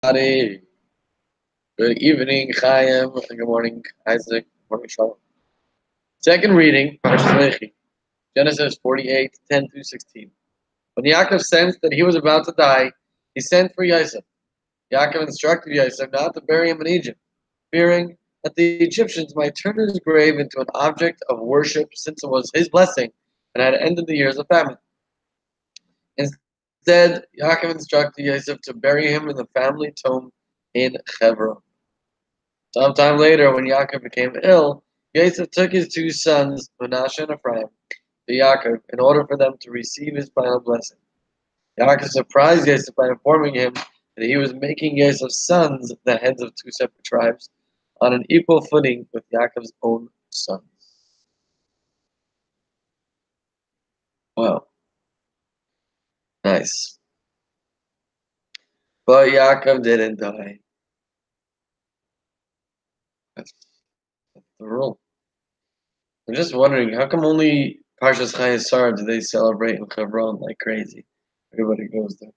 everybody. Good evening, Chaim. Good morning, Isaac. Good morning, Shalom. Second reading, Parashas Lechi, Genesis 48, 10 through 16. When Yaakov sensed that he was about to die, he sent for Yosef. Yaakov instructed Yosef not to bury him in Egypt, fearing that the Egyptians might turn his grave into an object of worship since it was his blessing and had ended the years of famine. Instead, Yaakov instructed Yosef to bury him in the family tomb in Hebron. Sometime later, when Yaakov became ill, Yosef took his two sons, Manasseh and Ephraim, to Yaakov in order for them to receive his final blessing. Yaakov surprised Yosef by informing him that he was making Yosef's sons the heads of two separate tribes on an equal footing with Yaakov's own sons. Wow, nice. But Yaakov didn't die. That's the rule. I'm just wondering, how come only Parshas Chayesar do they celebrate in Hebron like crazy? Everybody goes there.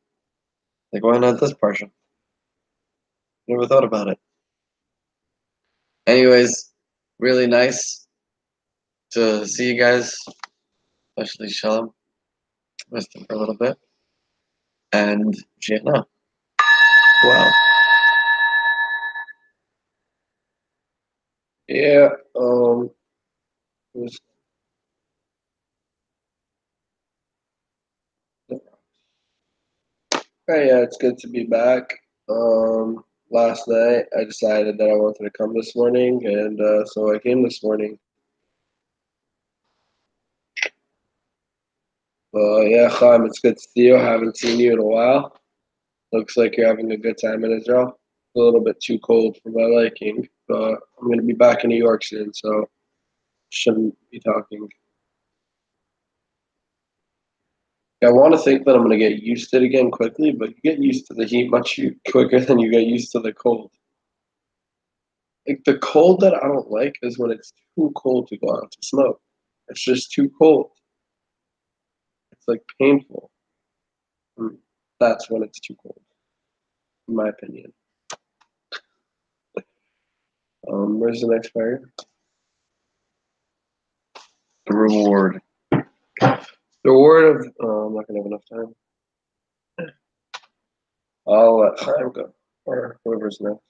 Like, why not this Parsha? Never thought about it. Anyways, really nice to see you guys, especially Shalom. Missed him for a little bit. And Shana. Wow. Yeah, was, yeah, it's good to be back. Last night I decided that I wanted to come this morning, and so I came this morning. Yeah, Chaim, it's good to see you. I haven't seen you in a while. Looks like you're having a good time in Israel. A little bit too cold for my liking, but I'm going to be back in New York soon, so shouldn't be talking. I want to think that I'm going to get used to it again quickly, but you get used to the heat much quicker than you get used to the cold. Like the cold that I don't like is when it's too cold to go out to smoke. It's just too cold. It's like painful. That's when it's too cold, in my opinion. Where's the next fire? The reward. The reward of I'm not gonna have enough time. I'll let time go, or whoever's next.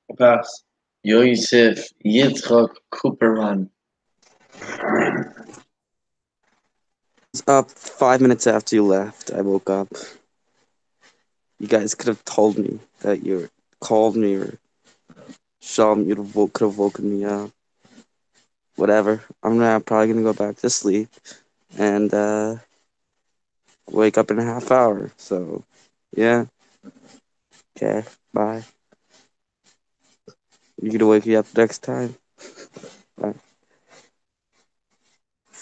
I'll pass. Yosef Yitzchak Cooperman. Was up 5 minutes after you left. I woke up. You guys could have told me that you called me or Sean, could have woken me up. Whatever. I'm probably gonna go back to sleep and wake up in a half hour. So, yeah. Okay. Bye. You could wake me up next time. Bye.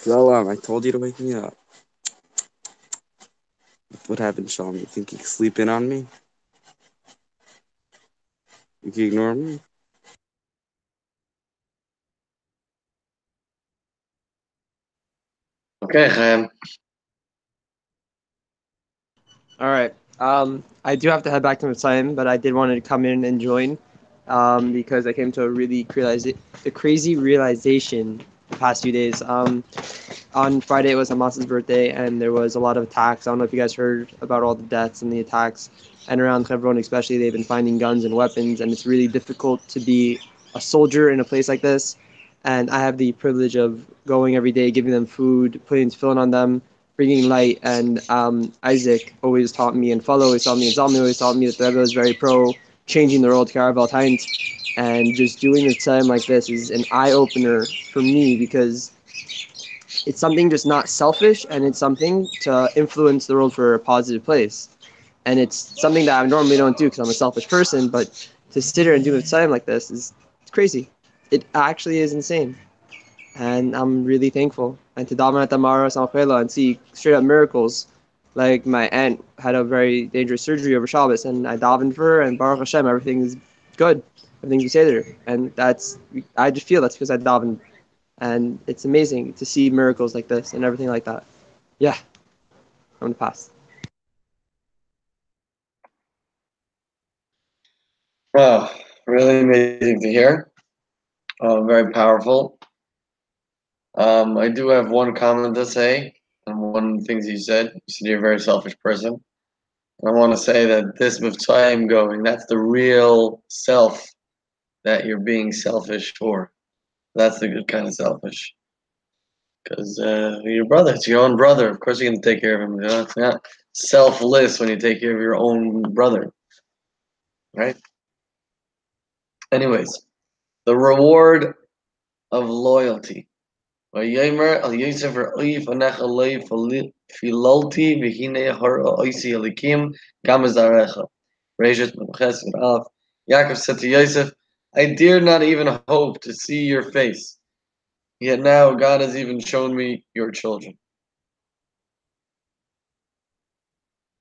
Shalom, I told you to wake me up. What happened, Sean? You think you can sleep in on me? You can ignore me? Okay, Chaim. All right. I do have to head back to Mitzrayim, but I did want to come in and join because I came to a crazy realization the past few days. On Friday, it was Hamas's birthday, and there was a lot of attacks. I don't know if you guys heard about all the deaths and the attacks. And around Hebron especially, they've been finding guns and weapons, and it's really difficult to be a soldier in a place like this. And I have the privilege of going every day, giving them food, putting filling on them, bringing light. And Isaac always taught me, and Follow always taught me, and Zalmi always taught me that the Rebbe was very pro changing the world, Karavel Times. And just doing a time like this is an eye-opener for me because it's something just not selfish, and it's something to influence the world for a positive place. And it's something that I normally don't do because I'm a selfish person, but to sit here and do a time like this is it's crazy. It actually is insane. And I'm really thankful. And to daven at Tamara Sanchela and see straight up miracles. Like my aunt had a very dangerous surgery over Shabbos, and I davened for her, and Baruch Hashem, everything is good. Everything's beseder. And I just feel that's because I davened. And it's amazing to see miracles like this and everything like that. Yeah, I'm gonna pass. Wow, really amazing to hear. Very powerful. I do have one comment to say, and one things you said. You said you're a very selfish person. And I want to say that this Mitzrayim going, that's the real self that you're being selfish for. That's the good kind of selfish. Because your brother, it's your own brother. Of course, you're going to take care of him. You know? It's not selfless when you take care of your own brother, right? Anyways, the reward of loyalty. Vayomer al Yosef Ra'if Anecha Loi Filalti V'hine Hara Oisi Elikim Gam Zarecha. Reishes Memches V'Alaf. Yaakov said to Yosef, I dare not even hope to see your face. Yet now God has even shown me your children.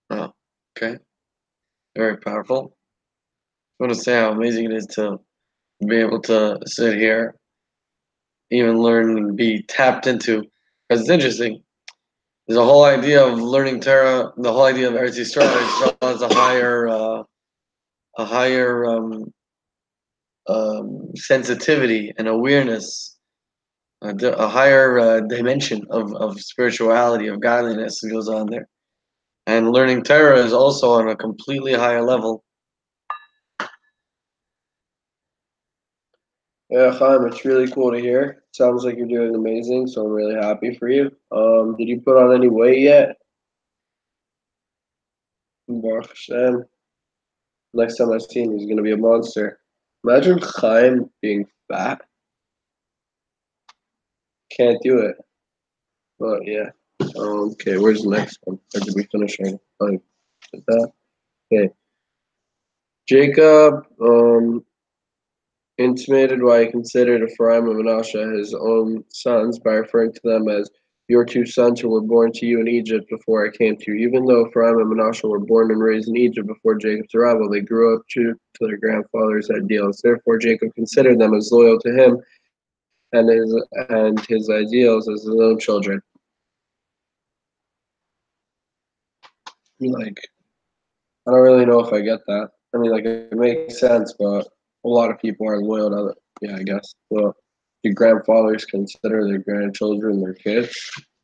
Oh, okay. Very powerful. I want to say how amazing it is to be able to sit here, even learn and be tapped into. Because it's interesting. There's a whole idea of learning Torah, the whole idea of Eretz Yisrael as a higher sensitivity and awareness, a higher dimension of spirituality, of godliness that goes on there. And learning Torah is also on a completely higher level. Yeah, Chaim, it's really cool to hear. Sounds like you're doing amazing, so I'm really happy for you. Did you put on any weight yet? Baruch Hashem. Next time I see him, he's gonna be a monster. Imagine Chaim being fat. Can't do it. But yeah. Okay, where's the next one? Or did we finish already? Fine. Is that? Okay. Jacob intimated why he considered Ephraim and Manasseh his own sons by referring to them as your two sons who were born to you in Egypt before I came to you. Even though Ephraim and Manasseh were born and raised in Egypt before Jacob's arrival, they grew up true to their grandfather's ideals. Therefore, Jacob considered them as loyal to him and his ideals as his own children. Like, I don't really know if I get that. I mean, like, it makes sense, but a lot of people are loyal to other. Yeah, I guess. Well, do grandfathers consider their grandchildren their kids?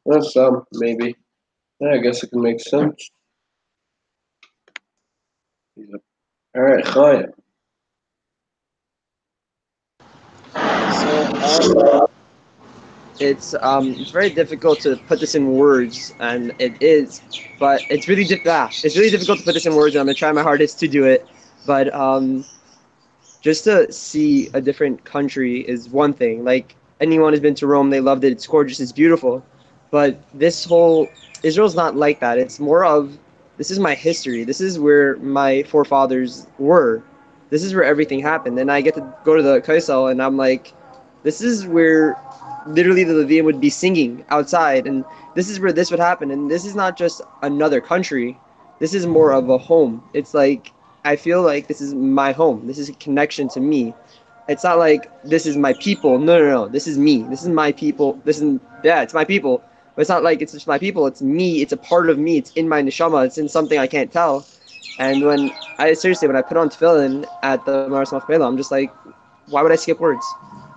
Well, some, maybe. Yeah, I guess it can make sense. Yeah. All right, Chaim. So it's very difficult to put this in words, and it is, but it's really it's really difficult to put this in words, and I'm gonna try my hardest to do it. But just to see a different country is one thing. Like anyone who's been to Rome, they loved it. It's gorgeous. It's beautiful. But this whole Israel's not like that. It's more of this is my history. This is where my forefathers were. This is where everything happened. And I get to go to the Kaisel, and I'm like, this is where literally the Levium would be singing outside, and this is where this would happen. And this is not just another country. This is more of a home. It's like I feel like this is my home. This is a connection to me. It's not like this is my people. No, no, no. This is me. This is my people. This is yeah, it's my people. But it's not like it's just my people. It's me. It's a part of me. It's in my neshama. It's in something I can't tell. And when when I put on tefillin at the Maras Machpelah, I'm just like, why would I skip words?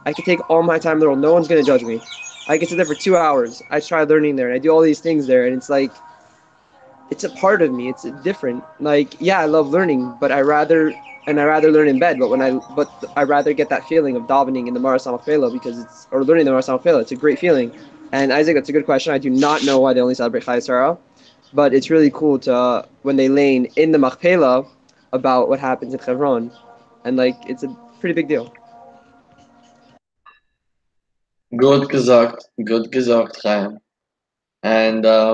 I could take all my time in the world. No one's gonna judge me. I can sit there for 2 hours. I try learning there, and I do all these things there, and it's like it's a part of me. It's different. Like, yeah, I love learning, but I rather learn in bed. But I rather get that feeling of davening in the Maras Machpelah or learning the Maras Machpelah. It's a great feeling. And Isaac, it's a good question. I do not know why they only celebrate Chai Sarah, but it's really cool to when they lane in the Machpelah about what happens in Hebron, and like it's a pretty big deal. Good gesagt, Chaim. And I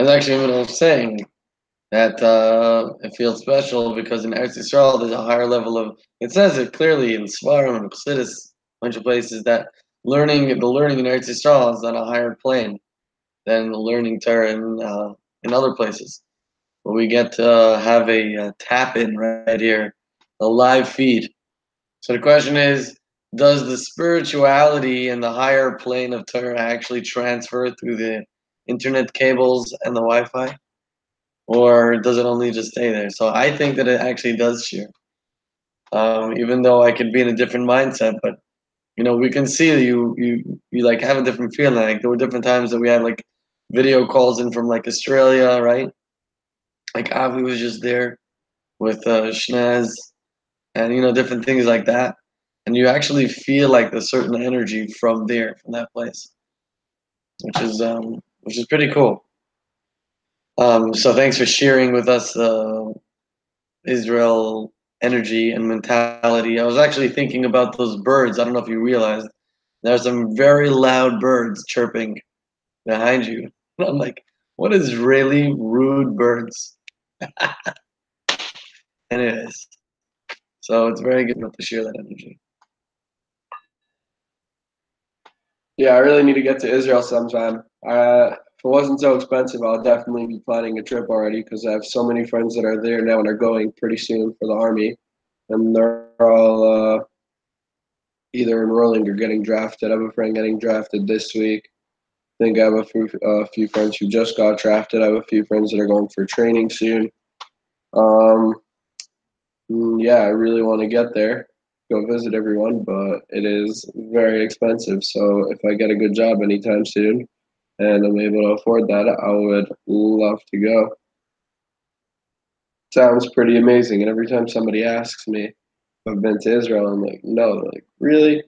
was actually in the middle of saying that it feels special because in Eretz Yisrael there's a higher level of. It says it clearly in Svarim and Chassidus, a bunch of places that the learning in Eretz Yisrael is on a higher plane than the learning Torah in other places. But we get to have a tap in right here, a live feed. So the question is, does the spirituality and the higher plane of Torah actually transfer through the internet cables and the Wi-Fi? or does it only just stay there? So I think that it actually does shear. Even though I could be in a different mindset, but we can see that you like have a different feeling. Like there were different times that we had like video calls in from like Australia, right? Like Avi was just there with Shnez, and different things like that, and you actually feel like a certain energy from that place, which is pretty cool. So thanks for sharing with us Israel energy and mentality. I was actually thinking about those birds. I don't know if you realized there's some very loud birds chirping behind you. I'm like, what is really rude birds? And it is. So it's very good to share that energy. Yeah, I really need to get to Israel sometime. If it wasn't so expensive, I'll definitely be planning a trip already because I have so many friends that are there now and are going pretty soon for the army, and they're all either enrolling or getting drafted. I have a friend getting drafted this week. I think I have a few friends who just got drafted. I have a few friends that are going for training soon. Um, yeah, I really want to get there, go visit everyone, but it is very expensive. So if I get a good job anytime soon and I'm able to afford that, I would love to go. Sounds pretty amazing. And every time somebody asks me if I've been to Israel, I'm like, no. They're like, really?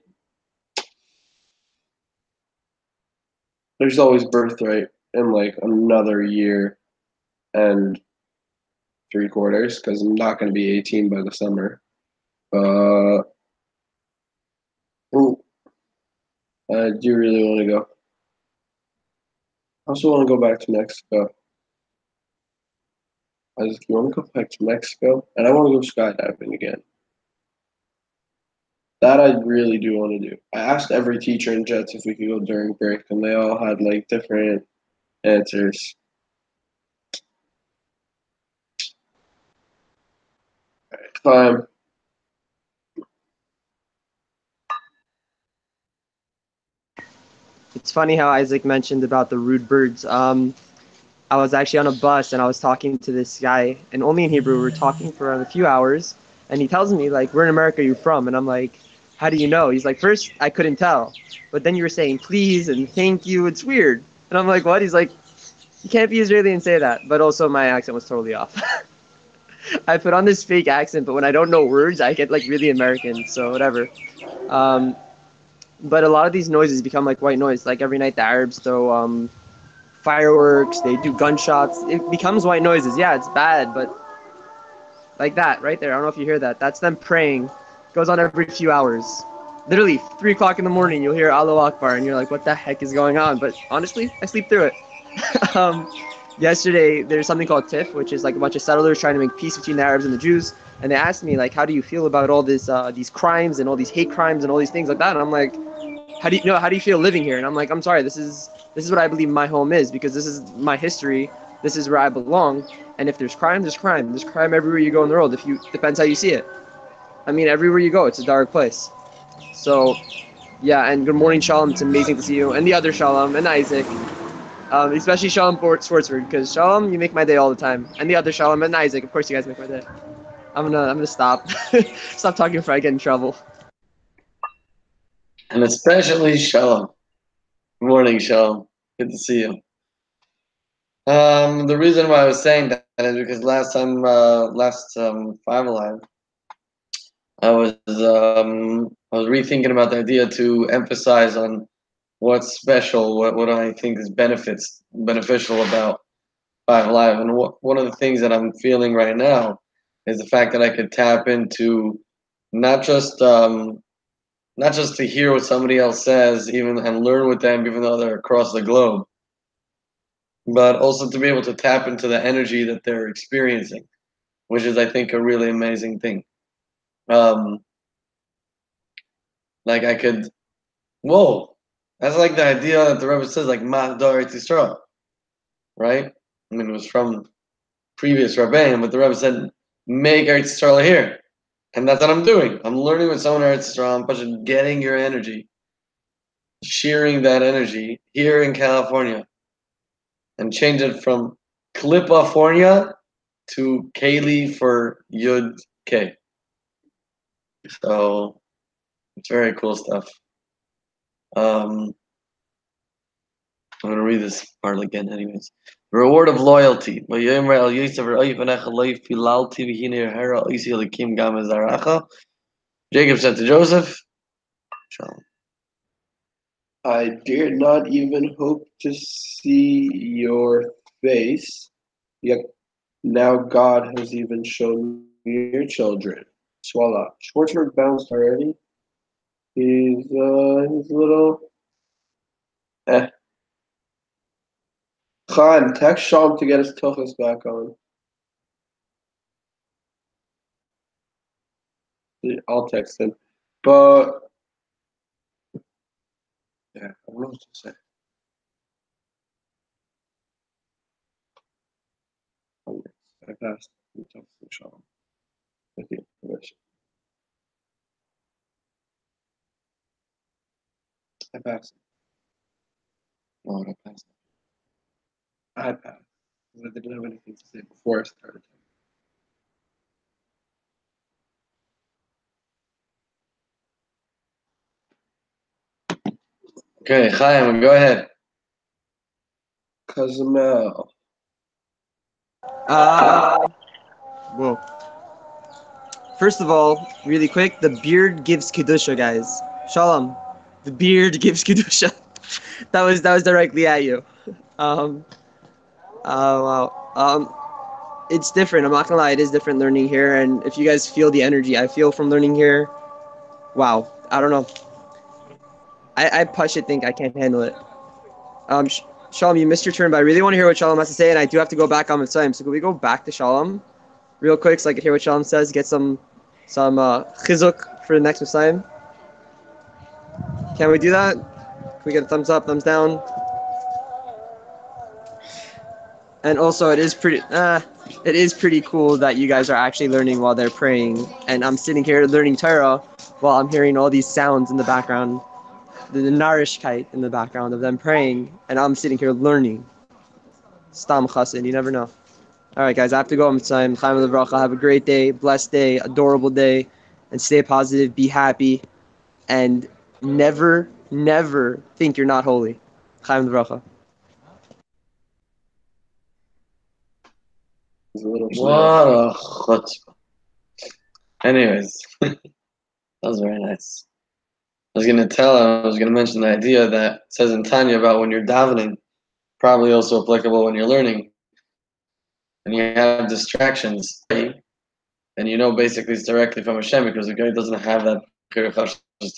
There's always birthright in like another year and 3/4 because I'm not going to be 18 by the summer. Ooh, I do really want to go. I also want to go back to Mexico. I just want to go back to Mexico, and I want to go skydiving again. That I really do want to do. I asked every teacher in Jets if we could go during break, and they all had like different answers. Time. It's funny how Isaac mentioned about the rude birds. I was actually on a bus and I was talking to this guy, and only in Hebrew. We were talking for around a few hours, and he tells me like, "Where in America are you from?" And I'm like, "How do you know?" He's like, "First I couldn't tell, but then you were saying please and thank you. It's weird." And I'm like, "What?" He's like, "You can't be Israeli and say that." But also my accent was totally off. I put on this fake accent, but when I don't know words, I get like really American. So whatever. Um, but a lot of these noises become like white noise. Like every night the Arabs throw fireworks, they do gunshots. It becomes white noises. Yeah, it's bad, but like that right there. I don't know if you hear that. That's them praying. It goes on every few hours. Literally 3 o'clock in the morning, you'll hear Allahu Akbar, and you're like, "What the heck is going on?" But honestly, I sleep through it. Yesterday, there's something called Teves, which is like a bunch of settlers trying to make peace between the Arabs and the Jews. And they asked me like, "How do you feel about all this, these crimes and all these hate crimes and all these things like that?" And I'm like, how do you feel living here?" And I'm like, "I'm sorry, this is what I believe my home is, because this is my history. This is where I belong. And if there's crime, there's crime. There's crime everywhere you go in the world. If you depends how you see it. I mean, everywhere you go, it's a dark place. So yeah, and good morning, Shalom. It's amazing to see you, and the other Shalom, and Isaac, especially Shalom Schwartzford, because Shalom, you make my day all the time, and the other Shalom and Isaac. Of course, you guys make my day. I'm gonna stop stop talking before I get in trouble. And especially Shalom. Good morning, Shalom. Good to see you. The reason why I was saying that is because last FiveAlive, I was rethinking about the idea to emphasize on what's special, what I think is beneficial about FiveAlive, and one of the things that I'm feeling right now is the fact that I could tap into not just not just to hear what somebody else says, even and learn with them, even though they're across the globe, but also to be able to tap into the energy that they're experiencing, which is, I think, a really amazing thing. Um, like I could, whoa, that's like the idea that the Rebbe says, like Mahdar Yisrael, right? I mean, it was from previous Rabbeim, but the Rebbe said, make Eretz Yisrael here. And that's what I'm doing. I'm learning with someone Eretz Yisrael, I'm getting your energy, sharing that energy here in California, and change it from California to Kaylee for Yud K. So it's very cool stuff. I'm gonna read this part again, anyways. The reward of loyalty. Jacob said to Joseph, Shalom. I dare not even hope to see your face, yet now God has even shown me your children. Swallow. Schwartzberg bounced already. He's a little. Eh. Chaim, text Shalom to get his tuchus back on. I'll text him. But yeah, I don't know what to say. I passed. Shalom. With the information. I passed. Oh, I passed. I passed. I didn't have anything to say before I started. Okay, Chaim, go ahead. Kazamel. Whoa. First of all, really quick, the beard gives kedusha, guys. Shalom. The beard gives kedusha. that was directly at you. Oh wow. It's different. I'm not gonna lie, it is different learning here. And if you guys feel the energy I feel from learning here, wow. I don't know. I push it. Think I can't handle it. Shalom, you missed your turn, but I really want to hear what Shalom has to say, and I do have to go back on the time. So can we go back to Shalom real quick so I can hear what Shalom says? Get some chizuk for the next Messiah. Can we do that? Can we get a thumbs up, thumbs down? And also, it is pretty cool that you guys are actually learning while they're praying, and I'm sitting here learning Torah while I'm hearing all these sounds in the background, the narishkeit in the background of them praying, and I'm sitting here learning. Stam chassid, you never know. All right, guys, I have to go. Chaim Levracha. Have a great day, blessed day, adorable day, and stay positive, be happy, and never, never think you're not holy. Chaim Levracha. He's a little What a chutzpah. Anyways, that was very nice. I was gonna mention the idea that says in Tanya about when you're davening, probably also applicable when you're learning, and you have distractions, and you know basically it's directly from Hashem because the guy doesn't have that to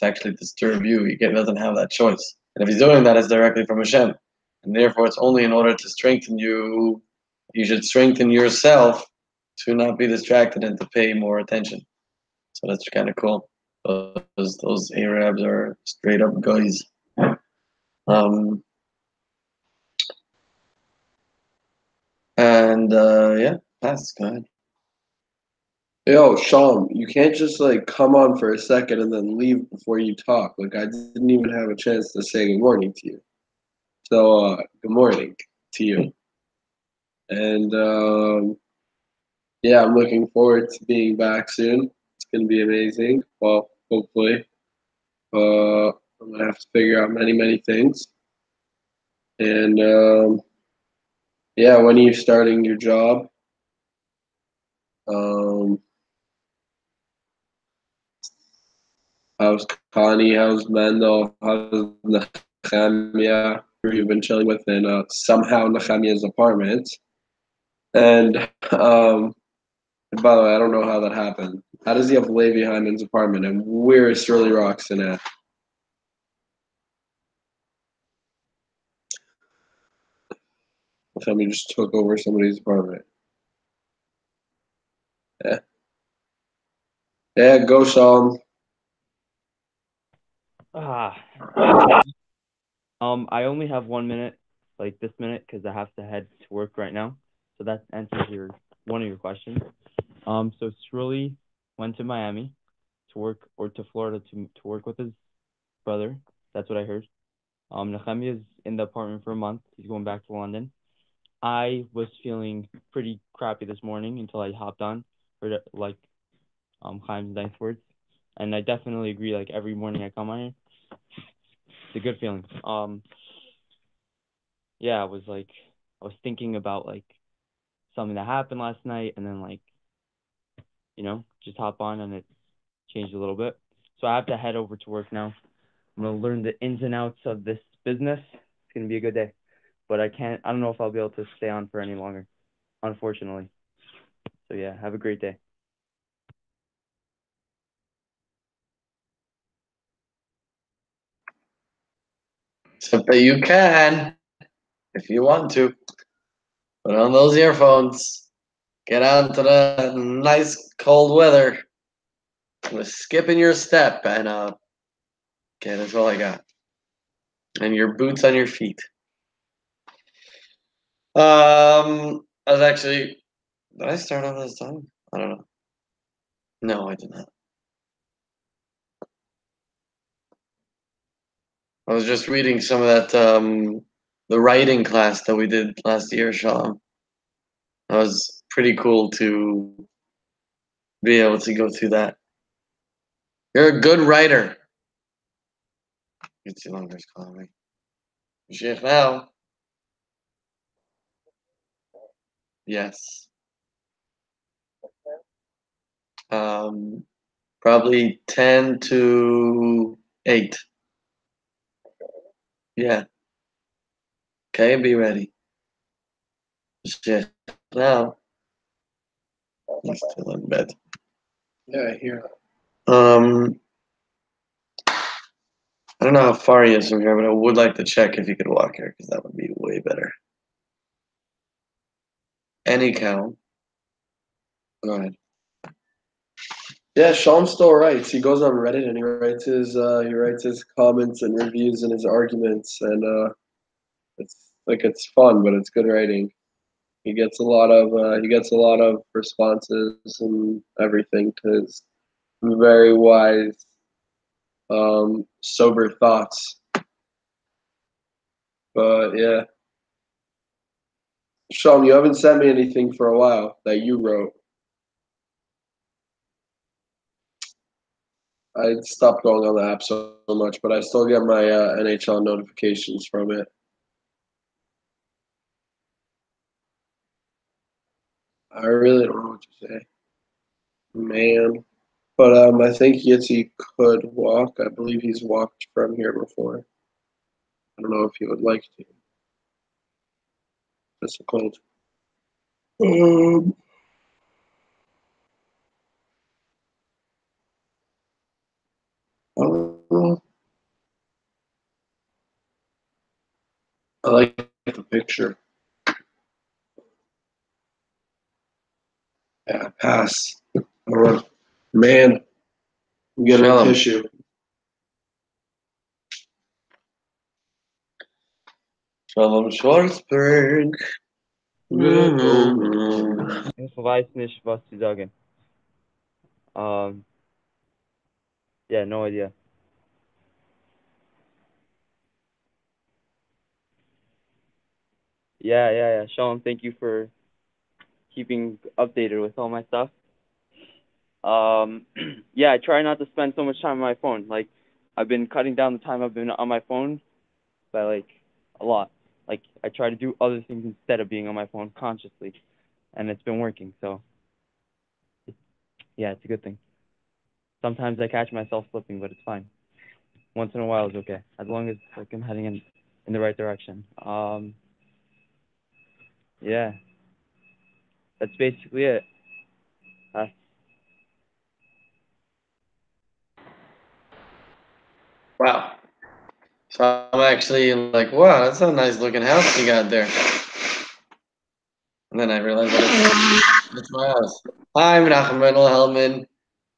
actually disturb you. He doesn't have that choice, and if he's doing that, it's directly from Hashem, and therefore it's only in order to strengthen you. You should strengthen yourself to not be distracted and to pay more attention. So that's kind of cool. Those Arabs are straight up guys. Yeah, that's good. Yo, Shalom, you can't just like come on for a second and then leave before you talk. Like I didn't even have a chance to say good morning to you. So good morning to you. And yeah, I'm looking forward to being back soon. It's gonna be amazing. Well, hopefully. I'm gonna have to figure out many things. And yeah, when are you starting your job? How's Connie? How's Mendel? How's Nehemiah, who you've been chilling with in somehow Nehemiah's apartment? And by the way, I don't know how that happened. How does he have Levi Hyman's apartment? And where is Shirley Roxon at? Nehemiah just took over somebody's apartment. Yeah. Yeah, go Sean. I only have 1 minute, like this minute, because I have to head to work right now. So that answers one of your questions. So Shirley went to Miami to work, or to Florida to work with his brother. That's what I heard. Nehemiah is in the apartment for a month. He's going back to London. I was feeling pretty crappy this morning until I hopped on for like Chaim's ninth words, and I definitely agree. Like every morning I come on here, it's a good feeling. Yeah, I was thinking about like something that happened last night, and then like just hop on and it changed a little bit. So I have to head over to work now. I'm gonna learn the ins and outs of this business. It's gonna be a good day, but I don't know if I'll be able to stay on for any longer, unfortunately. So yeah, have a great day. Except that you can, if you want to, put on those earphones, get out into the nice cold weather, with skipping your step, and okay, that's all I got. And your boots on your feet. I was actually. Did I start off this time? I don't know. No, I did not. I was just reading some of that the writing class that we did last year, Sean. That was pretty cool to be able to go through that. You're a good writer. It's Longer's calling me. Sheikh now. Yes. Probably 10 to 8. Yeah. Okay, be ready. Sheikh now. He's still in bed. Yeah, I hear. I don't know how far he is from here, but I would like to check if he could walk here, because that would be way better. Any count. Go ahead. Yeah, Sean still writes. He goes on Reddit and he writes his comments and reviews and his arguments, and it's fun, but it's good writing. He gets a lot of responses and everything to his very wise, sober thoughts. But yeah, Sean, you haven't sent me anything for a while that you wrote. I stopped going on the app so much, but I still get my NHL notifications from it. I really don't know what to say, man. But I think Yitzy could walk. I believe he's walked from here before. I don't know if he would like to. It's cold. Um, I don't know. I like the picture. Yeah, pass. All right. Man, I'm getting a Shalom. tissue. Shalom Schwarzberg. Ich weiß nicht, was zu sagen. Yeah, no idea. Yeah. Sean, thank you for keeping updated with all my stuff. Yeah, I try not to spend so much time on my phone. Like, I've been cutting down the time I've been on my phone by like a lot. Like, I try to do other things instead of being on my phone consciously, and it's been working. So, yeah, it's a good thing. Sometimes I catch myself slipping, but it's fine. Once in a while is okay, as long as like I'm heading in the right direction. Yeah, that's basically it. Wow. So I'm actually like, wow, that's a nice looking house you got there. And then I realized that it's my house. Hi, Menachem Mendel Hellman.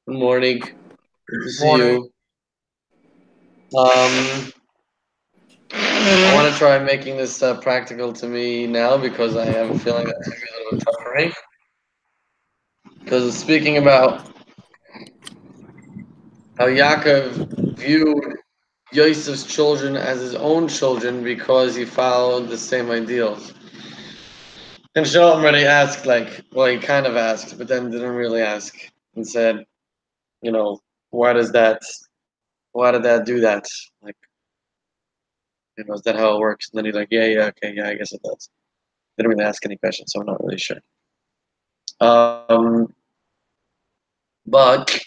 Good morning. Good to see you. I want to try making this practical to me now, because I have a feeling that it's going to be a little bit tough for me. Because speaking about how Yaakov viewed Yosef's children as his own children because he followed the same ideals. And Shalom already asked, like, well, he kind of asked, but then didn't really ask, and said, you know, why did that do that? Like, is that how it works? And then he's like, yeah, okay, yeah, I guess it does. Didn't really ask any questions, so I'm not really sure. But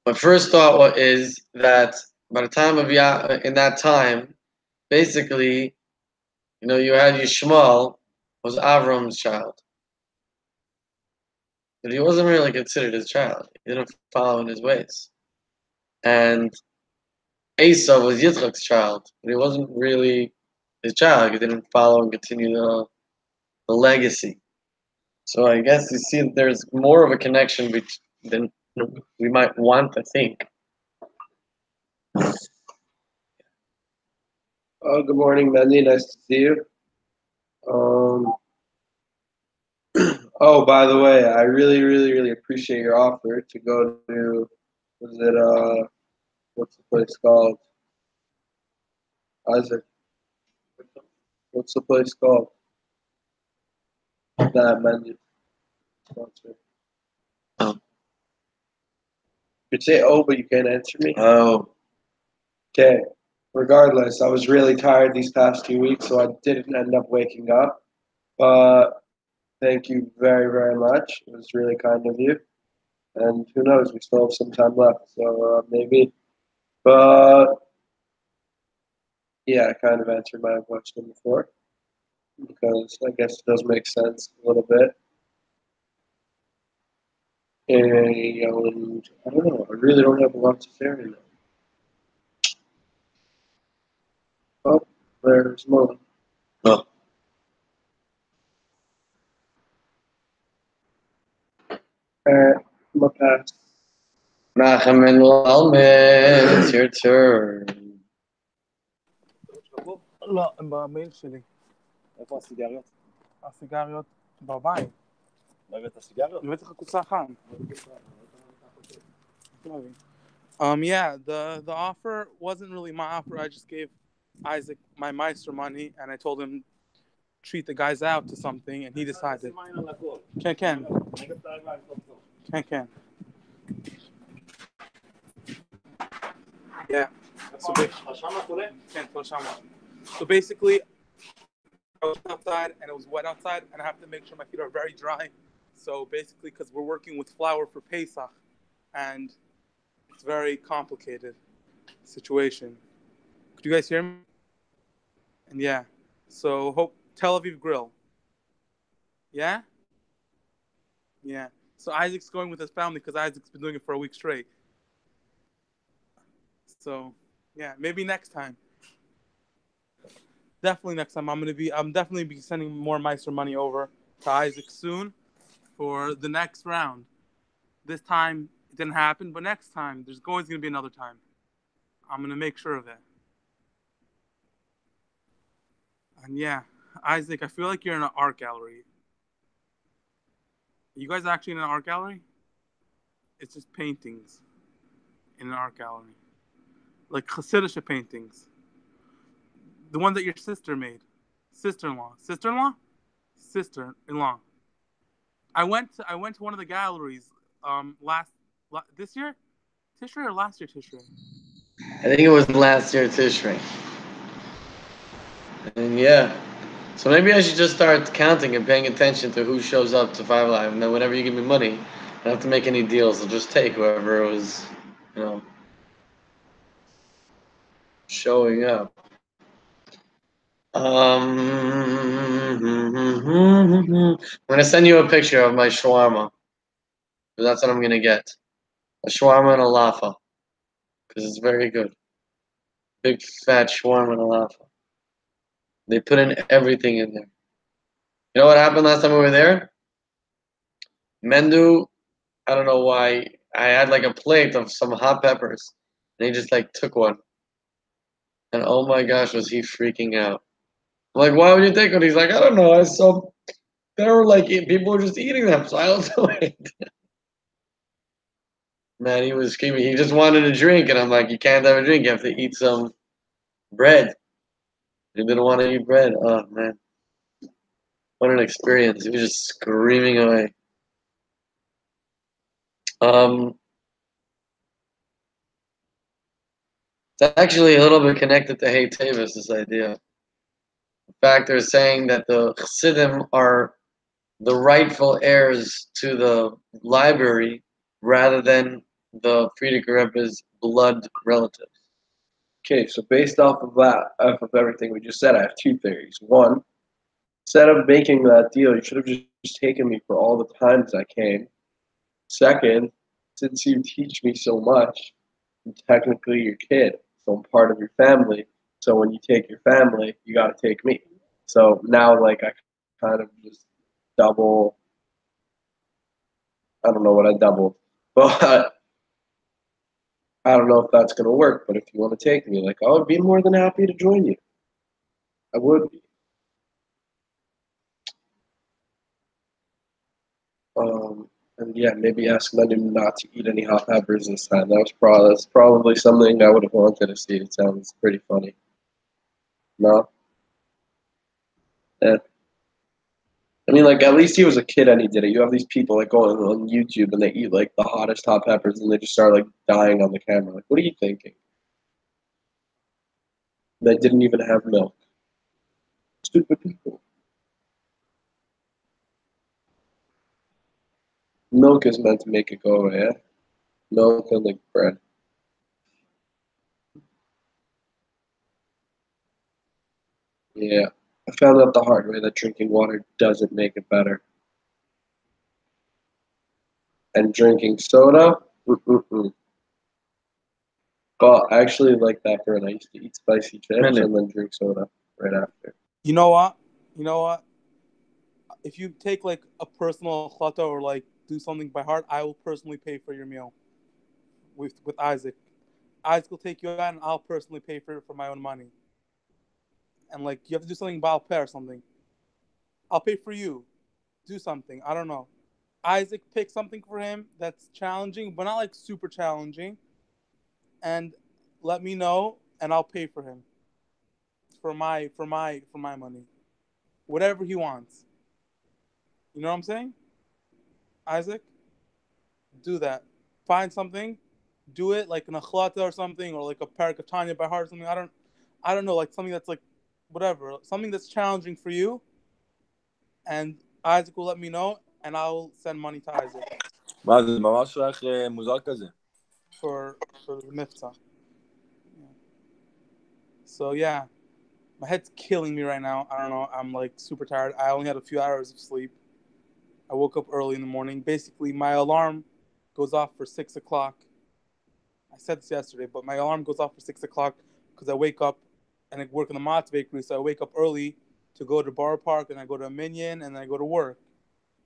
my first thought is that by the time of in that time, basically, you had Yishmael was Avram's child, but he wasn't really considered his child. He didn't follow in his ways. And Esau was Yitzchak's child, but he wasn't really his child. He didn't follow and continue the legacy. So I guess you see that there's more of a connection than we might want to think. Oh, good morning, Mendy. Nice to see you. Oh, by the way, I really, really, really appreciate your offer to go to, what's the place called? Isaac, what's the place called? That Mendy sponsor. Oh. You say, oh, but you can't answer me? Oh. Okay. Regardless, I was really tired these past 2 weeks, so I didn't end up waking up. But thank you very, very much. It was really kind of you. And who knows, we still have some time left, so maybe. But yeah, I kind of answered my question before because I guess it does make sense a little bit. And I don't know, I really don't have a lot to say right now. Oh, there's Mo. Oh. My pass. Nachem and Lalman, it's your turn. לא, במייל שלי. איפה הסיגריות? הסיגריות בבית. לא הבאת סיגריות? הבאתי לך קופסה חם. Yeah, the offer wasn't really my offer. I just gave Isaac my Meister money and I told him treat the guys out to something and he decided. Can. Yeah. So basically, I was outside and it was wet outside and I have to make sure my feet are very dry. So basically, because we're working with flour for Pesach and it's a very complicated situation. Could you guys hear me? And yeah, so hope Tel Aviv Grill. Yeah? Yeah. So Isaac's going with his family because Isaac's been doing it for a week straight. So yeah, maybe next time. Definitely next time. I'm definitely be sending more Meister money over to Isaac soon for the next round. This time it didn't happen, but next time there's always gonna be another time. I'm gonna make sure of it. And yeah, Isaac, I feel like you're in an art gallery. You guys actually in an art gallery? It's just paintings in an art gallery, like Hasidic paintings. The one that your sister made, sister-in-law. I went to one of the galleries this year, Tishrei or last year Tishrei. I think it was last year Tishrei. And yeah. So maybe I should just start counting and paying attention to who shows up to FiveAlive, and then whenever you give me money, I don't have to make any deals. I'll just take whoever was, showing up. I'm gonna send you a picture of my shawarma. That's what I'm gonna get. A shawarma and a lafa. Because it's very good. Big fat shawarma and a lafa. They put in everything in there. You know what happened last time we were there? Mendu, I don't know why, I had like a plate of some hot peppers. And he just like took one. And oh my gosh, was he freaking out. I'm like, why would you take one? He's like, I don't know. I saw they were like people were just eating them, so I also ate. Man, he was screaming. He just wanted a drink, and I'm like, you can't have a drink. You have to eat some bread. He didn't want to eat bread. Oh man, what an experience! He was just screaming away. It's actually a little bit connected to Hey Teves, this idea. In fact, they're saying that the Chassidim are the rightful heirs to the library rather than the Frierdiker Rebbe's blood relatives. Okay, so based off of that, off of everything we just said, I have two theories. One, instead of making that deal, you should have just taken me for all the times I came. Second, since you teach me so much, I'm technically your kid, so I'm part of your family. So when you take your family, you got to take me. So now, like, I kind of just double. I don't know what I doubled, but I don't know if that's going to work. But if you want to take me, like, I would be more than happy to join you. I would be. And yeah, maybe ask Lenin not to eat any hot peppers this time. That's probably something I would have wanted to see. It sounds pretty funny. No? Yeah. I mean, like, at least he was a kid and he did it. You have these people, like, going on YouTube and they eat, like, the hottest hot peppers and they just start, like, dying on the camera. Like, what are you thinking? They didn't even have milk. Stupid people. Milk is meant to make it go away, yeah? Milk and, like, bread. Yeah. I found out the hard way that drinking water doesn't make it better. And drinking soda, But I actually like that for it. I used to eat spicy chips and then drink soda right after. You know what? You know what? If you take like a personal chlata or like do something by heart, I will personally pay for your meal with Isaac. Isaac will take you out and I'll personally pay for it for my own money. And like you have to do something by pair or something. I'll pay for you. Do something. I don't know. Isaac pick something for him that's challenging, but not like super challenging. And let me know and I'll pay for him. For my money. Whatever he wants. You know what I'm saying? Isaac? Do that. Find something, do it like an achlata or something, or like a parak of Tanya by heart or something. I don't know, like something that's like whatever, something that's challenging for you. And Isaac will let me know, and I'll send money to Isaac. מה זה ממש ריח מוזר כזה. For the mitzvah. Yeah. So yeah, my head's killing me right now. I don't know. I'm like super tired. I only had a few hours of sleep. I woke up early in the morning. Basically, my alarm goes off for 6 o'clock. I said this yesterday, but my alarm goes off for 6 o'clock because I wake up and I work in the Mott's bakery. So I wake up early to go to Borough Park and I go to a Minion and then I go to work.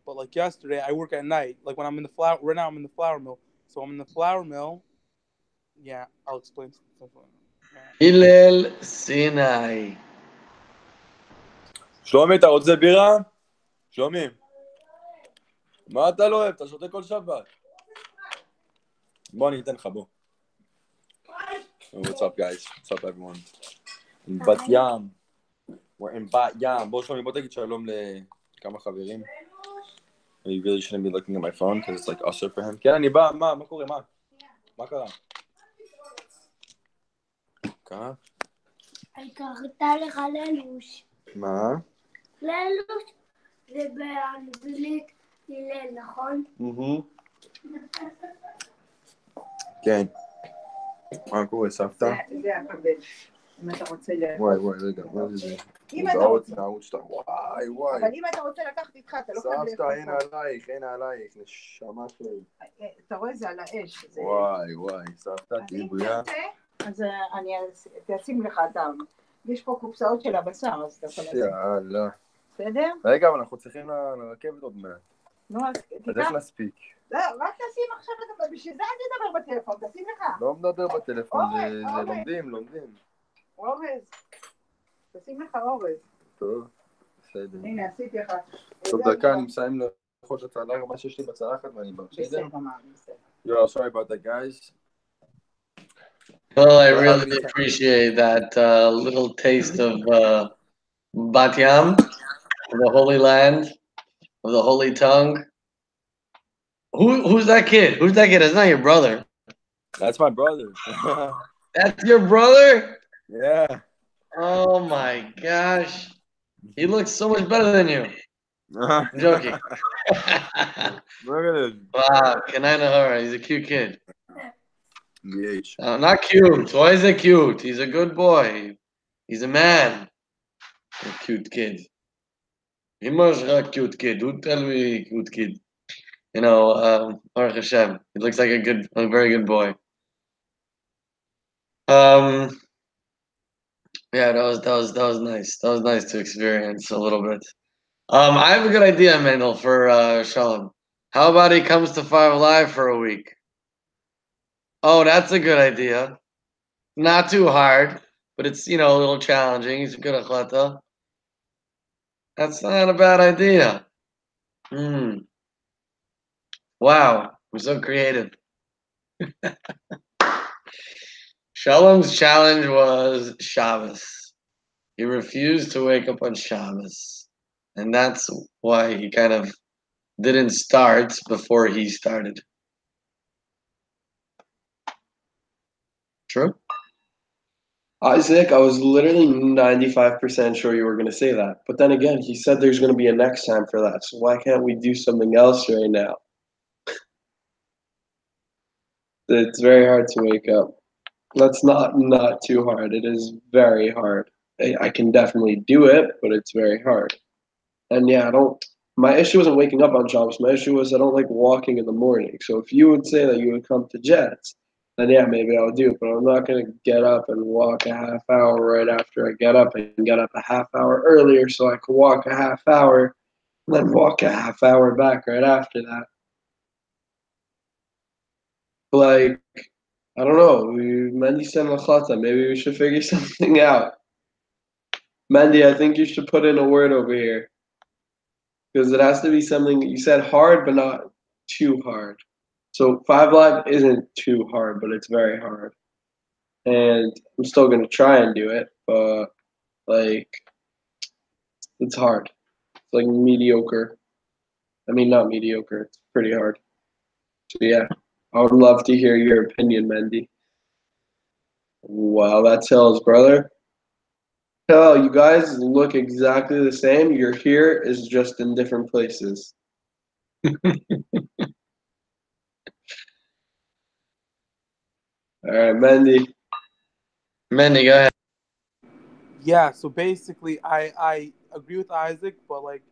But like yesterday, I work at night. Like when I'm in the flour, right now I'm in the flour mill. So I'm in the flour mill. Yeah, I'll explain something. Hillel Sinai. שלומי, אתה רוצה בירה? שלומי. מה אתה לא אוהב? אתה שותה כל שבת. בוא, אני אתן לך, בוא. What's up, guys? What's up, everyone? In בת ים. We're in בת ים. בוא, שלומי, בוא תגיד שלום לכמה חברים. You really shouldn't be looking at my phone because it's like usher for him. כן, אני בא, מה קורה, מה? מה קרה? קרה? קראת לך ללוש. מה? ללוש זה באנגלית הלל, נכון? כן. מה קורה, סבתא? זה הקבל. אם אתה רוצה וואי, רגע, מה זה? אם אתה רוצה. וואי. אבל אם אתה רוצה לקחת איתך, אתה לא חייב לאכול. סבתא, אין עלייך, נשמה שלי. אתה רואה, זה על האש. וואי, סבתא, תהי בריאה. אז אני אשים לך דם. יש פה קופסאות של הבשר, אז אתה יכול לשים. יאללה. בסדר? רגע, אבל אנחנו צריכים לרכבת עוד מעט. נו, אז אז איך נספיק? לא, רק תשים עכשיו, בשביל זה אל תדבר בטלפון, תשים לך. לא מדבר בטלפון, זה לומדים. אורז. תשים לך אורז. טוב, בסדר. הנה, עשיתי לך. טוב, דקה, אני מסיים לאכול את הצלחת, מה שיש לי בצלחת ואני בא, בסדר? בסדר. Yo, sorry about that, guys. Well, I really appreciate that little taste of Bat Yam, the Holy Land, of the Holy Tongue. Who's that kid? Who's that kid? That's not your brother. That's my brother. That's your brother? Yeah. Oh my gosh. He looks so much better than you. I'm joking. Look at this. Wow, Kanai Nahara, he's a cute kid. BH. Not cute. Why is it cute? He's a good boy. He's a man. A cute kid. He must a cute kid. Who tell me cute kid? You know, Baruch Hashem. He looks like a very good boy. Yeah, that was nice. That was nice to experience a little bit. I have a good idea, Mendel, for Shalom. How about he comes to FiveAlive for a week? Oh, that's a good idea. Not too hard, but it's a little challenging. It's a good achlata. That's not a bad idea. Wow, we're so creative. Shalom's challenge was Shabbos. He refused to wake up on Shabbos. And that's why he kind of didn't start before he started. True? Isaac, I was literally 95% sure you were going to say that. But then again, he said there's going to be a next time for that. So why can't we do something else right now? It's very hard to wake up. That's not too hard. It is very hard. I can definitely do it, but it's very hard. And yeah, my issue wasn't waking up on Shabbos. My issue was I don't like walking in the morning. So if you would say that you would come to Jets, then yeah, maybe I'll do it. But I'm not going to get up and walk a half hour right after I get up and get up a half hour earlier so I could walk a half hour and then walk a half hour back right after that. Like, I don't know. Mendy said Lachata. Maybe we should figure something out. Mendy, I think you should put in a word over here. Because it has to be something you said hard, but not too hard. So FiveAlive isn't too hard, but it's very hard. And I'm still gonna try and do it, but like it's hard. It's like mediocre. I mean, not mediocre. It's pretty hard. So yeah, I would love to hear your opinion, Mendy. Wow, that's Hill's brother. Hill, you guys look exactly the same. Your hair is just in different places. All right, Mendy. Mendy, go ahead. Yeah, so basically, I agree with Isaac, but like,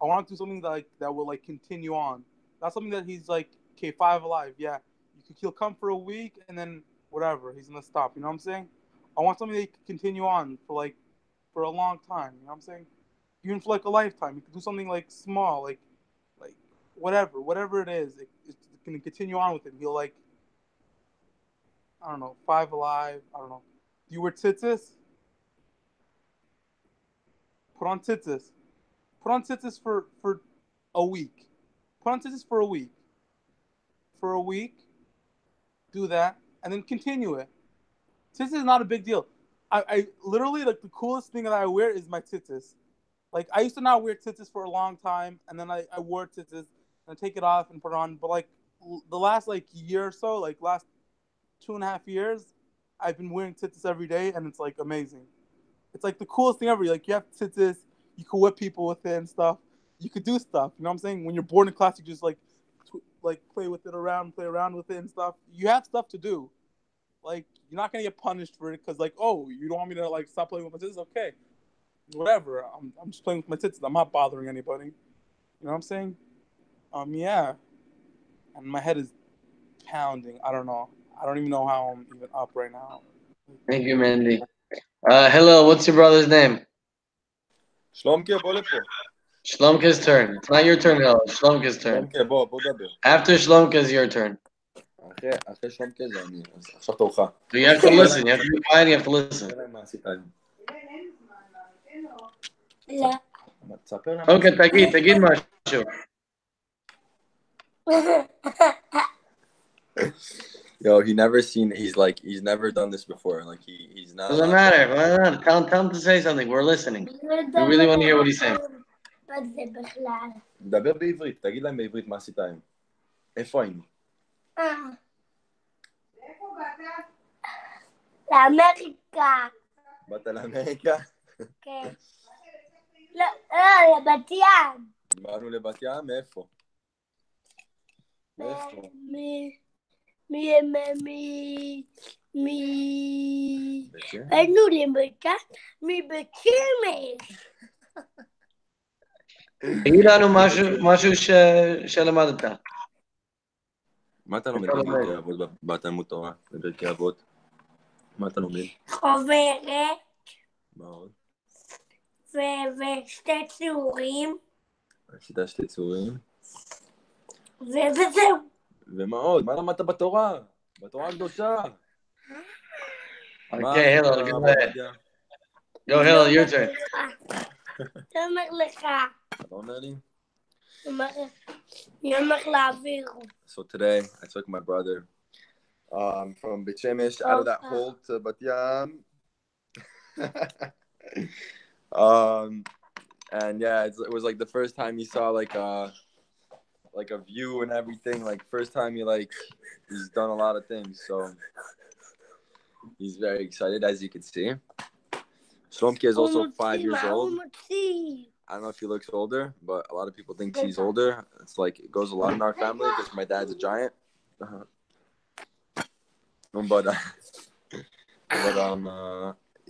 I want to do something that will like continue on. Not something that he's like, okay, FiveAlive. Yeah, he'll come for a week and then whatever, he's gonna stop. You know what I'm saying? I want something that he can continue on for a long time. You know what I'm saying? Even for like a lifetime, you can do something like small, like whatever it is. It's gonna continue on with it. He'll like, I don't know, FiveAlive. I don't know. Do you wear tzitzis? Put on tzitzis. Put on tzitzis for a week. Put on tzitzis for a week. For a week, do that, and then continue it. Tzitzis is not a big deal. I literally, like, the coolest thing that I wear is my tzitzis. Like, I used to not wear tzitzis for a long time, and then I wore tzitzis, and I take it off and put it on. But, like, the last, like, year or so, like, last 2.5 years, I've been wearing tzitzis every day, and it's, like, amazing. It's, like, the coolest thing ever. Like, you have tzitzis, you can whip people with it and stuff. You could do stuff. You know what I'm saying? When you're bored in class, you just, like play with it around, play around with it and stuff. You have stuff to do. Like, you're not gonna get punished for it because, like, oh, you don't want me to, like, stop playing with my tits? Okay, whatever. I'm just playing with my tits. I'm not bothering anybody. You know what I'm saying? Yeah. And my head is pounding. I don't know. I don't even know how I'm even up right now. Thank you, Mendy. Hello, what's your brother's name? שלומקה, בוא לפה. Shlomka's turn. It's not your turn, Hello. Shlomka's turn. שלומקה, בוא דבר. After Shlomka's your turn. אחרי שלומקה זה אני. אז עכשיו תורך. So you have to listen. You have to be quiet. You have to listen. מה עשית לי? לא. תספר להם. אוקיי, תגיד משהו. Yo, he never seen. He's never done this before. Like he's not. Doesn't matter. Why not? Tell him to say something. We're listening. We really want to hear what he's saying. בזה בכלל. דבר בעברית. תגיד להם בעברית מה עשית היום. איפה היינו? לאמריקה. באת לאמריקה? כן. לא, לבת ים. באנו לבת ים? מאיפה? מאיפה? היינו למרכז מבית שמש. תגיד לנו משהו שלמדת. מה אתה לומד בברכי אבות בתלמוד תורה? בברכי אבות? מה אתה לומד? חוברת. מה עוד? ושתי ציורים. עשית שתי צורים. וזהו. ומה עוד? מה למדת בתורה? בתורה הקדושה. Okay, Hillel, go ahead. Go, Hillel, your turn. זה אומר לך. אתה אומר לי? אני אומר להעביר. So today, I took my brother from Bet Shemesh out of that hole to Bat Yam. And yeah, it was like the first time he saw like a view and everything. Like first time he's done a lot of things. So he's very excited, as you can see. Shlomke is also 5 years old. I don't know if he looks older, but a lot of people think he's older. It's like it goes a lot in our family because my dad's a giant.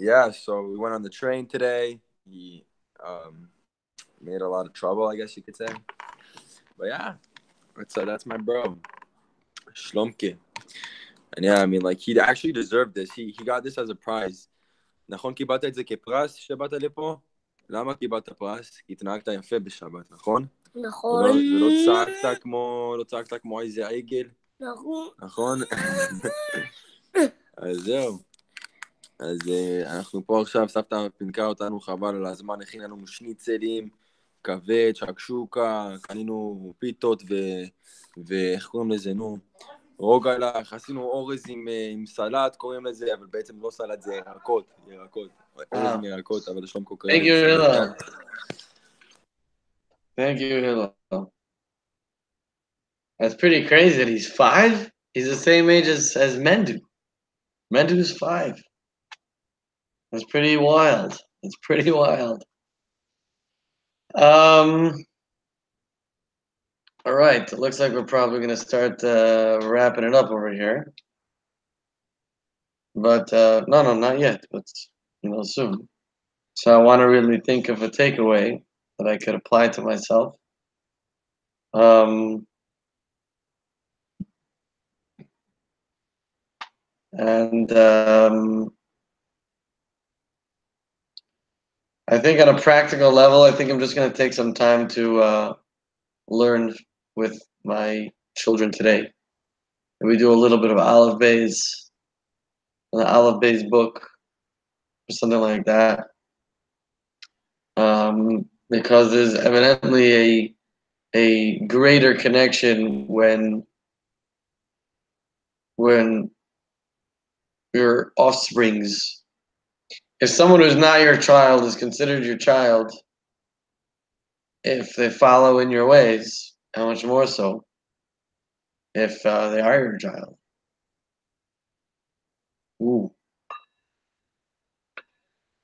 Yeah, so we went on the train today. He made a lot of trouble, I guess you could say. But yeah, that's my bro, Shlomke. And yeah, I mean, like, he actually deserved this. He got this as a prize. נכון קיבלת את זה כפרס שבאת לפה? למה קיבלת פרס? כי התנהגת יפה בשבת, נכון? נכון. ולא צעקת כמו איזה עגל? נכון? אז זהו. אז אנחנו פה עכשיו, סבתא פינקה אותנו, חבל על הזמן, הכין לנו שניצלים, כבד, שקשוקה, קנינו פיתות ואיך קוראים לזה, נו? רוגלח, עשינו אורז עם סלט, קוראים לזה, אבל בעצם לא סלט, זה ירקות. אורז עם ירקות, אבל יש לנו קוקרן. Thank you, Hillel. Thank you, Hillel. That's pretty crazy that he's 5. He's the same age as Mendu. Mendu's 5. That's pretty wild. It's pretty wild. All right. It looks like we're probably going to start wrapping it up over here. But no, not yet. But soon. So I want to really think of a takeaway that I could apply to myself. And I think on a practical level, I think I'm just going to take some time to learn with my children today. And we do a little bit of Aleph Beis, an Aleph Beis book, or something like that. Because there's evidently a greater connection when your offsprings, if someone who's not your child is considered your child, if they follow in your ways, how much more so if they are your child. Ooh.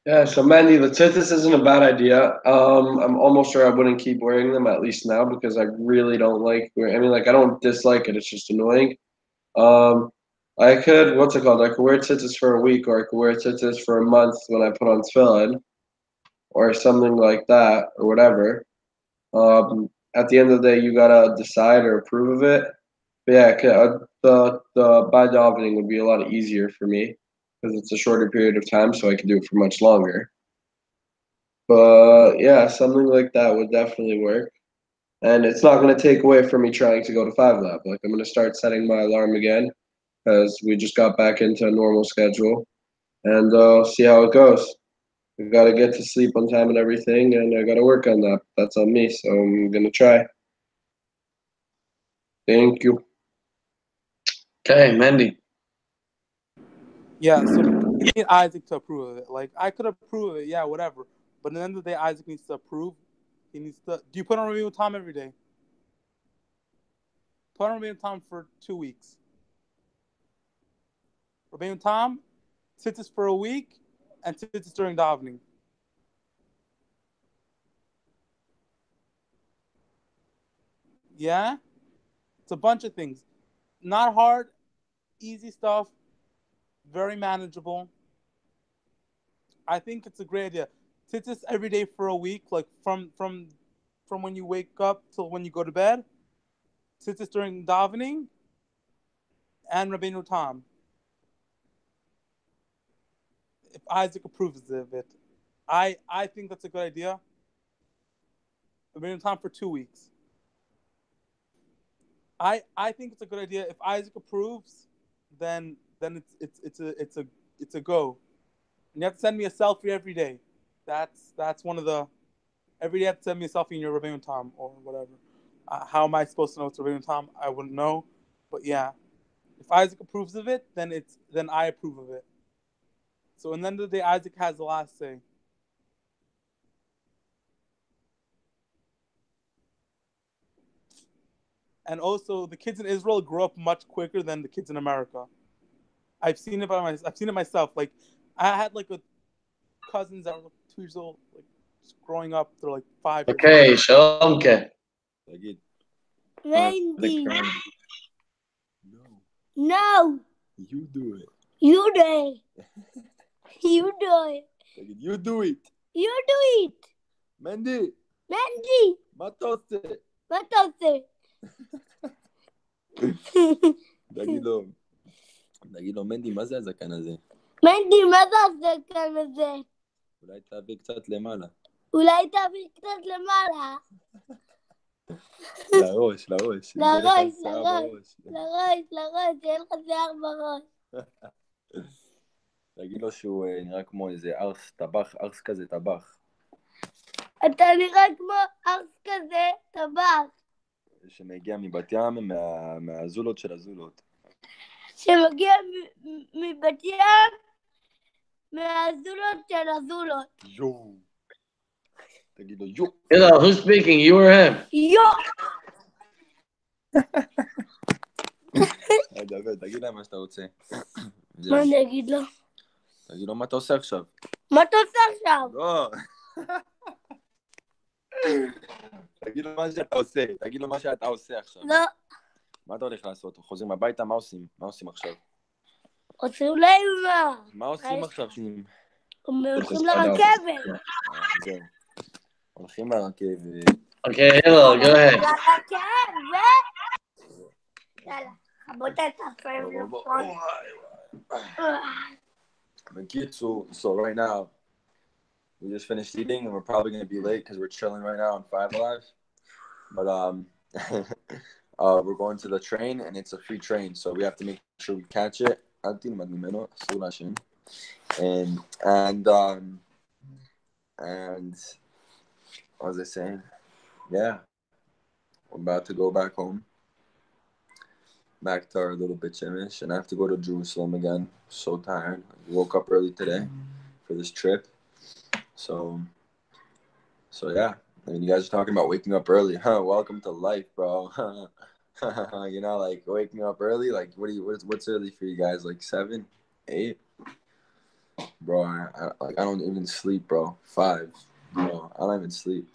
Yeah, so Mandy, the tzitzis isn't a bad idea. I'm almost sure I wouldn't keep wearing them, at least now, because I really don't like I don't dislike it, it's just annoying. I could, I could wear tzitzis for a week, or I could wear tzitzis for a month when I put on tefillin, or something like that, or whatever. At the end of the day, you gotta decide or approve of it. But yeah, the by davening would be a lot easier for me because it's a shorter period of time, so I can do it for much longer. But yeah, something like that would definitely work. And it's not going to take away from me trying to go to FiveAlive. Like, I'm going to start setting my alarm again because we just got back into a normal schedule, and see how it goes. I got to get to sleep on time and everything, and I got to work on that. That's on me, so I'm going to try. Thank you. Okay, Mendy. Yeah, so you need Isaac to approve of it. Like, I could approve of it, yeah, whatever. But at the end of the day, Isaac needs to approve. He needs to. Do you put on Rabbeinu Tam every day? Put on Rabbeinu Tam for 2 weeks. Rabbeinu Tam, tzitzis for a week, and tzitzis during davening. Yeah? It's a bunch of things. Not hard, easy stuff, very manageable. I think it's a great idea. Tzitzis every day for a week, like from when you wake up till when you go to bed. Tzitzis during davening, and Rabbeinu Tam. If Isaac approves of it, I think that's a good idea. Rabbeinu Tam for 2 weeks. I think it's a good idea. If Isaac approves, then it's a go. And you have to send me a selfie every day. That's one of the. Every day you have to send me a selfie in your Rabbeinu Tam or whatever. How am I supposed to know it's Rabbeinu Tam? I wouldn't know, but yeah, if Isaac approves of it, then I approve of it. So at the end of the day, Isaac has the last say. And also, the kids in Israel grow up much quicker than the kids in America. I've seen it myself. Like, I had like cousins that were like 2 years old, like just growing up. They're like 5 years old. Okay, Shalomke. תגיד. Randy. No. No. You do it. You do it. You do it. תגיד, you do it. You do it. מנדי, Mandy. מה אתה עושה? מה אתה עושה? תגיד לו, מנדי, מה זה הזקן הזה? מנדי, מה זה הזקן הזה? אולי תעביר קצת למעלה. אולי תעביר קצת למעלה. לראש. לראש, שאין לך שיער בראש. תגיד לו שהוא נראה כמו איזה ארס כזה טבח. אתה נראה כמו ארס כזה טבח. שמגיע מבת ים, מהזולות של הזולות. שמגיע מבת ים, מהזולות של הזולות. יו. תגיד לו יו. Who's speaking? You or him? יו. תגיד להם מה שאתה רוצה. מה אני אגיד לו? תגיד לו מה אתה עושה עכשיו. מה אתה עושה עכשיו? לא. תגיד לו מה שאתה עושה. תגיד לו מה שאתה עושה עכשיו. לא. מה אתה הולך לעשות? חוזרים הביתה? מה עושים? מה עושים עכשיו? עושים לאמא. מה עושים עכשיו? הולכים לרכבת. זהו. הולכים לרכבת. Okay, Hillel, go ahead. לרכבת. יאללה, חבוט את הפרמפון. So right now, we just finished eating and we're probably going to be late because we're chilling right now on FiveAlive. But we're going to the train and it's a free train, so we have to make sure we catch it. And what was I saying? Yeah, we're about to go back home, back to our little bitch Amish, and I have to go to Jerusalem again. So tired. I woke up early today for this trip. So yeah. I mean, you guys are talking about waking up early, huh? Welcome to life, bro. You know, like waking up early. Like, what's early for you guys? Like 7, 8, bro. I don't even sleep, bro. 5, bro. I don't even sleep.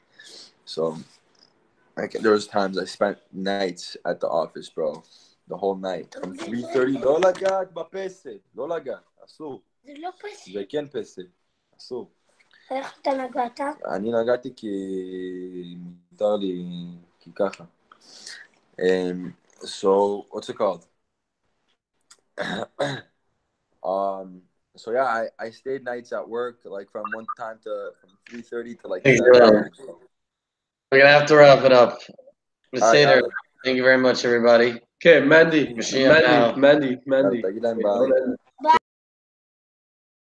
So, there was times I spent nights at the office, bro. The whole night from 3:30. לא לגעת בפסל, לא לגעת. אסור. זה לא פסל. זה כן פסל. אסור. איך אתה נגעת? אני נגעתי כי מותר לי, כי ככה. So, what's it called? So yeah, I stayed nights at work, like from 3:30 to like 7. We're going to have to wrap it up. Right. Thank you very much, everybody. Okay, Mandy. Mashiach now. Mandy. תגיד להם ביי.